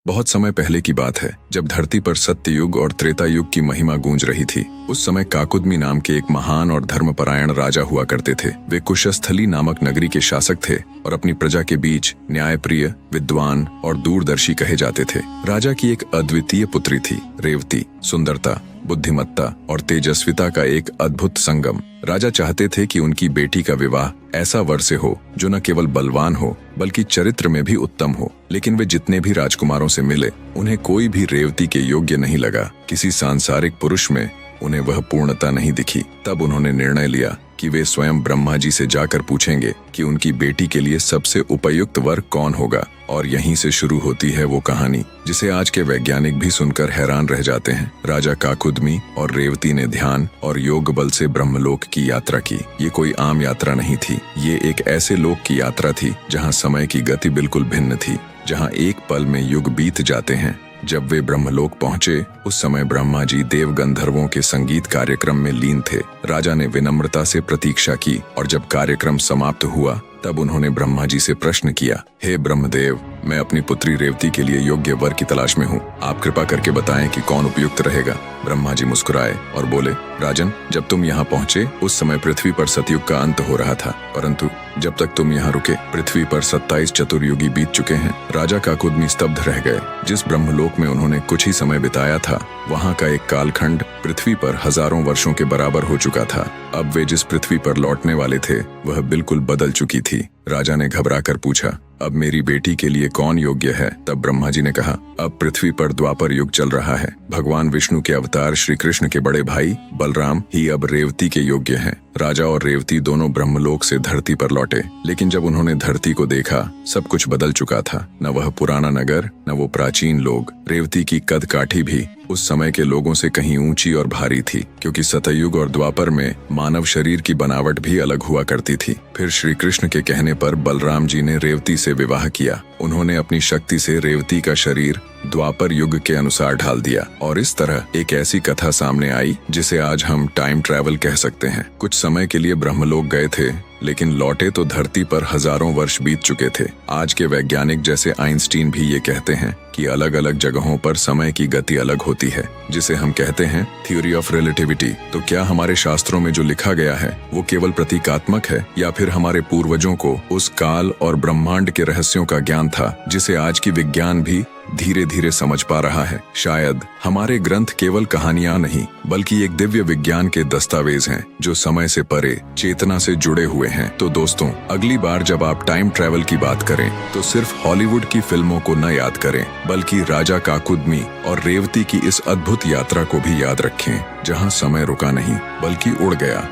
बहुत समय पहले की बात है, जब धरती पर सत्य युग और त्रेता युग की महिमा गूंज रही थी। उस समय काकुदमी नाम के एक महान और धर्मपरायण राजा हुआ करते थे। वे कुशस्थली नामक नगरी के शासक थे और अपनी प्रजा के बीच न्यायप्रिय, विद्वान और दूरदर्शी कहे जाते थे। राजा की एक अद्वितीय पुत्री थी, रेवती। सुंदरता, बुद्धिमत्ता और तेजस्विता का एक अद्भुत संगम। राजा चाहते थे कि उनकी बेटी का विवाह ऐसा वर से हो जो न केवल बलवान हो बल्कि चरित्र में भी उत्तम हो। लेकिन वे जितने भी राजकुमारों से मिले, उन्हें कोई भी रेवती के योग्य नहीं लगा। किसी सांसारिक पुरुष में उन्हें वह पूर्णता नहीं दिखी। तब उन्होंने निर्णय लिया कि वे स्वयं ब्रह्मा जी से जाकर पूछेंगे कि उनकी बेटी के लिए सबसे उपयुक्त वर कौन होगा। और यहीं से शुरू होती है वो कहानी जिसे आज के वैज्ञानिक भी सुनकर हैरान रह जाते हैं। राजा काकुदमी और रेवती ने ध्यान और योग बल से ब्रह्मलोक की यात्रा की। ये कोई आम यात्रा नहीं थी, ये एक ऐसे लोक की यात्रा थी जहाँ समय की गति बिल्कुल भिन्न थी, जहाँ एक पल में युग बीत जाते हैं। जब वे ब्रह्मलोक पहुंचे, उस समय ब्रह्मा जी देव गंधर्वों के संगीत कार्यक्रम में लीन थे। राजा ने विनम्रता से प्रतीक्षा की और जब कार्यक्रम समाप्त हुआ तब उन्होंने ब्रह्मा जी से प्रश्न किया, हे ब्रह्मदेव, मैं अपनी पुत्री रेवती के लिए योग्य वर की तलाश में हूँ। आप कृपा करके बताएं कि कौन उपयुक्त रहेगा। ब्रह्मा जी मुस्कुराए और बोले, राजन, जब तुम यहाँ पहुँचे उस समय पृथ्वी पर सतयुग का अंत हो रहा था, परंतु जब तक तुम यहाँ रुके पृथ्वी पर 27 चतुर्युगी बीत चुके हैं। राजा काकुदमी स्तब्ध रह गए। जिस ब्रह्मलोक में उन्होंने कुछ ही समय बिताया था, वहाँ का एक कालखंड पृथ्वी पर हजारों वर्षों के बराबर हो चुका था। अब वे जिस पृथ्वी पर लौटने वाले थे वह बिल्कुल बदल चुकी थी। राजा ने घबराकर पूछा, अब मेरी बेटी के लिए कौन योग्य है? तब ब्रह्मा जी ने कहा, अब पृथ्वी पर द्वापर युग चल रहा है। भगवान विष्णु के अवतार श्री कृष्ण के बड़े भाई बलराम ही अब रेवती के योग्य हैं। राजा और रेवती दोनों ब्रह्मलोक से धरती पर लौटे, लेकिन जब उन्होंने धरती को देखा सब कुछ बदल चुका था। न वह पुराना नगर, न वो प्राचीन लोग। रेवती की कद काठी भी उस समय के लोगों से कहीं ऊंची और भारी थी, क्योंकि सतयुग और द्वापर में मानव शरीर की बनावट भी अलग हुआ करती थी। फिर श्री कृष्ण के कहने पर बलराम जी ने रेवती से विवाह किया। उन्होंने अपनी शक्ति से रेवती का शरीर द्वापर युग के अनुसार ढाल दिया और इस तरह एक ऐसी कथा सामने आई जिसे आज हम टाइम ट्रैवल कह सकते हैं। कुछ समय के लिए ब्रह्मलोक गए थे, लेकिन लौटे तो धरती पर हजारों वर्ष बीत चुके थे। आज के वैज्ञानिक जैसे आइंस्टीन भी ये कहते हैं कि अलग अलग जगहों पर समय की गति अलग होती है, जिसे हम कहते हैं थ्योरी ऑफ रिलेटिविटी। तो क्या हमारे शास्त्रों में जो लिखा गया है वो केवल प्रतीकात्मक है, या फिर हमारे पूर्वजों को उस काल और ब्रह्मांड के रहस्यों का ज्ञान था जिसे आज की विज्ञान भी धीरे धीरे समझ पा रहा है? शायद हमारे ग्रंथ केवल कहानियां नहीं बल्कि एक दिव्य विज्ञान के दस्तावेज हैं जो समय से परे चेतना से जुड़े हुए हैं। तो दोस्तों, अगली बार जब आप टाइम ट्रैवल की बात करें तो सिर्फ हॉलीवुड की फिल्मों को न याद करें, बल्कि राजा काकुदमी और रेवती की इस अद्भुत यात्रा को भी याद रखें, जहां समय रुका नहीं बल्कि उड़ गया।